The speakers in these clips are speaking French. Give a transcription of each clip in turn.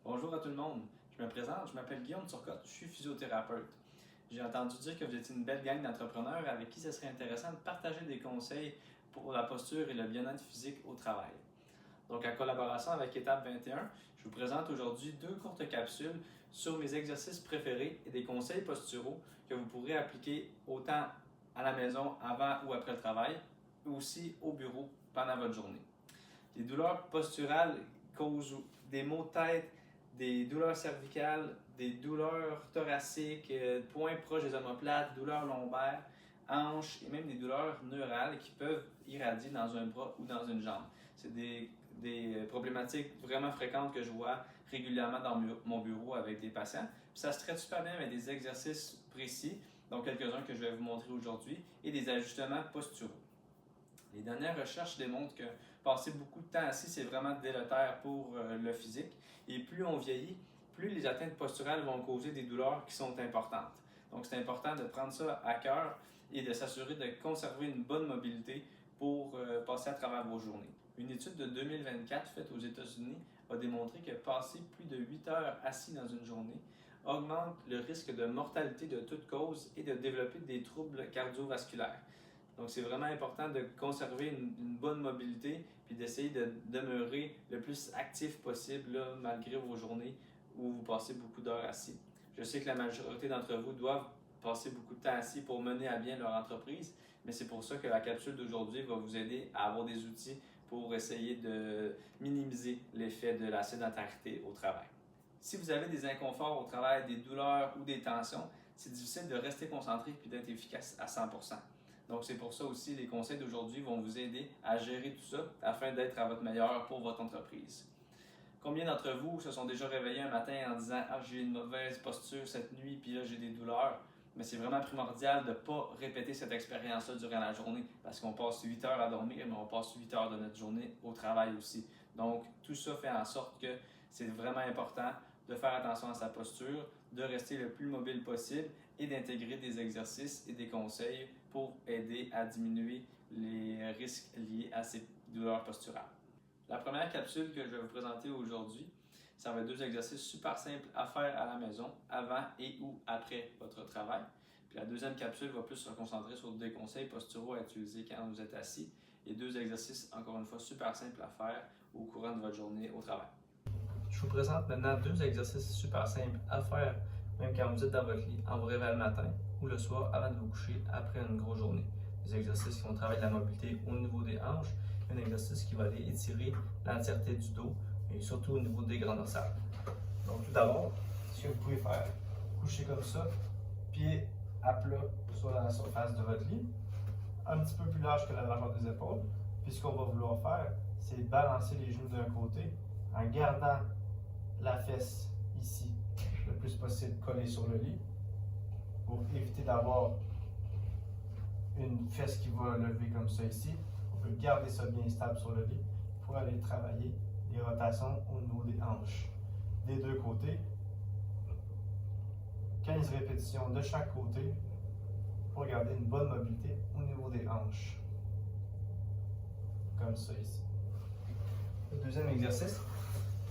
Bonjour à tout le monde. Je me présente, je m'appelle Guillaume Turcotte, je suis physiothérapeute. J'ai entendu dire que vous étiez une belle gang d'entrepreneurs avec qui ce serait intéressant de partager des conseils pour la posture et le bien-être physique au travail. Donc, en collaboration avec Étape 21, je vous présente aujourd'hui deux courtes capsules sur mes exercices préférés et des conseils posturaux que vous pourrez appliquer autant à la maison avant ou après le travail, ou aussi au bureau pendant votre journée. Les douleurs posturales causent des maux de tête, des douleurs cervicales, des douleurs thoraciques, points proches des omoplates, douleurs lombaires, hanches et même des douleurs neurales qui peuvent irradier dans un bras ou dans une jambe. C'est des problématiques vraiment fréquentes que je vois régulièrement dans mon bureau avec des patients. Puis ça se traite super bien avec des exercices précis, donc quelques-uns que je vais vous montrer aujourd'hui, et des ajustements posturaux. Les dernières recherches démontrent que passer beaucoup de temps assis, c'est vraiment délétère pour le physique. Et plus on vieillit, plus les atteintes posturales vont causer des douleurs qui sont importantes. Donc, c'est important de prendre ça à cœur et de s'assurer de conserver une bonne mobilité pour passer à travers vos journées. Une étude de 2024 faite aux États-Unis a démontré que passer plus de 8 heures assis dans une journée augmente le risque de mortalité de toute cause et de développer des troubles cardiovasculaires. Donc, c'est vraiment important de conserver une bonne mobilité puis d'essayer de demeurer le plus actif possible là, malgré vos journées où vous passez beaucoup d'heures assis. Je sais que la majorité d'entre vous doivent passer beaucoup de temps assis pour mener à bien leur entreprise, mais c'est pour ça que la capsule d'aujourd'hui va vous aider à avoir des outils pour essayer de minimiser l'effet de la sédentarité au travail. Si vous avez des inconforts au travail, des douleurs ou des tensions, c'est difficile de rester concentré puis d'être efficace à 100%. Donc, c'est pour ça aussi les conseils d'aujourd'hui vont vous aider à gérer tout ça afin d'être à votre meilleur pour votre entreprise. Combien d'entre vous se sont déjà réveillés un matin en disant « Ah, j'ai une mauvaise posture cette nuit, puis là, j'ai des douleurs ». Mais c'est vraiment primordial de ne pas répéter cette expérience-là durant la journée parce qu'on passe 8 heures à dormir, mais on passe 8 heures de notre journée au travail aussi. Donc, tout ça fait en sorte que c'est vraiment important de faire attention à sa posture, de rester le plus mobile possible et d'intégrer des exercices et des conseils pour aider à diminuer les risques liés à ces douleurs posturales. La première capsule que je vais vous présenter aujourd'hui, ça va être deux exercices super simples à faire à la maison avant et ou après votre travail. Puis la deuxième capsule va plus se concentrer sur des conseils posturaux à utiliser quand vous êtes assis et deux exercices, encore une fois, super simples à faire au courant de votre journée au travail. Je vous présente maintenant deux exercices super simples à faire même quand vous êtes dans votre lit, en vous réveillant le matin ou le soir avant de vous coucher après une grosse journée. Des exercices qui vont travailler la mobilité au niveau des hanches, un exercice qui va aller étirer l'entièreté du dos et surtout au niveau des grands dorsales. Donc tout d'abord, ce que vous pouvez faire, coucher comme ça, pied à plat sur la surface de votre lit, un petit peu plus large que la largeur des épaules. Puis ce qu'on va vouloir faire, c'est balancer les genoux d'un côté en gardant la fesse ici le plus possible collée sur le lit pour éviter d'avoir une fesse qui va lever comme ça ici. On peut garder ça bien stable sur le lit pour aller travailler les rotations au niveau des hanches. Des deux côtés, 15 répétitions de chaque côté pour garder une bonne mobilité au niveau des hanches. Comme ça ici. Le deuxième exercice,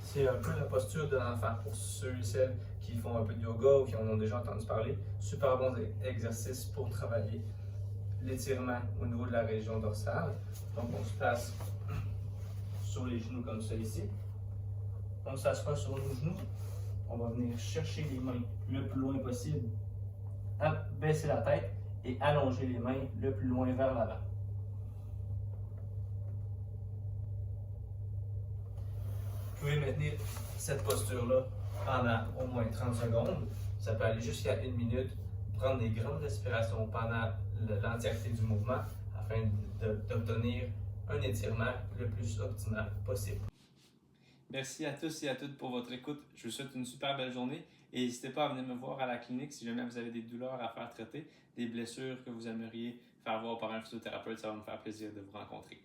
c'est un peu la posture de l'enfant. Pour ceux et celles qui font un peu de yoga ou qui en ont déjà entendu parler, super bon exercice pour travailler l'étirement au niveau de la région dorsale. Donc, on se place sur les genoux comme ça ici. On s'assoit sur nos genoux. On va venir chercher les mains le plus loin possible, baisser la tête et allonger les mains le plus loin vers l'avant. Vous pouvez maintenir cette posture-là pendant au moins 30 secondes. Ça peut aller jusqu'à 1 minute. Prendre des grandes respirations pendant l'entièreté du mouvement afin d'obtenir un étirement le plus optimal possible. Merci à tous et à toutes pour votre écoute. Je vous souhaite une super belle journée et n'hésitez pas à venir me voir à la clinique si jamais vous avez des douleurs à faire traiter, des blessures que vous aimeriez faire voir par un physiothérapeute. Ça va me faire plaisir de vous rencontrer.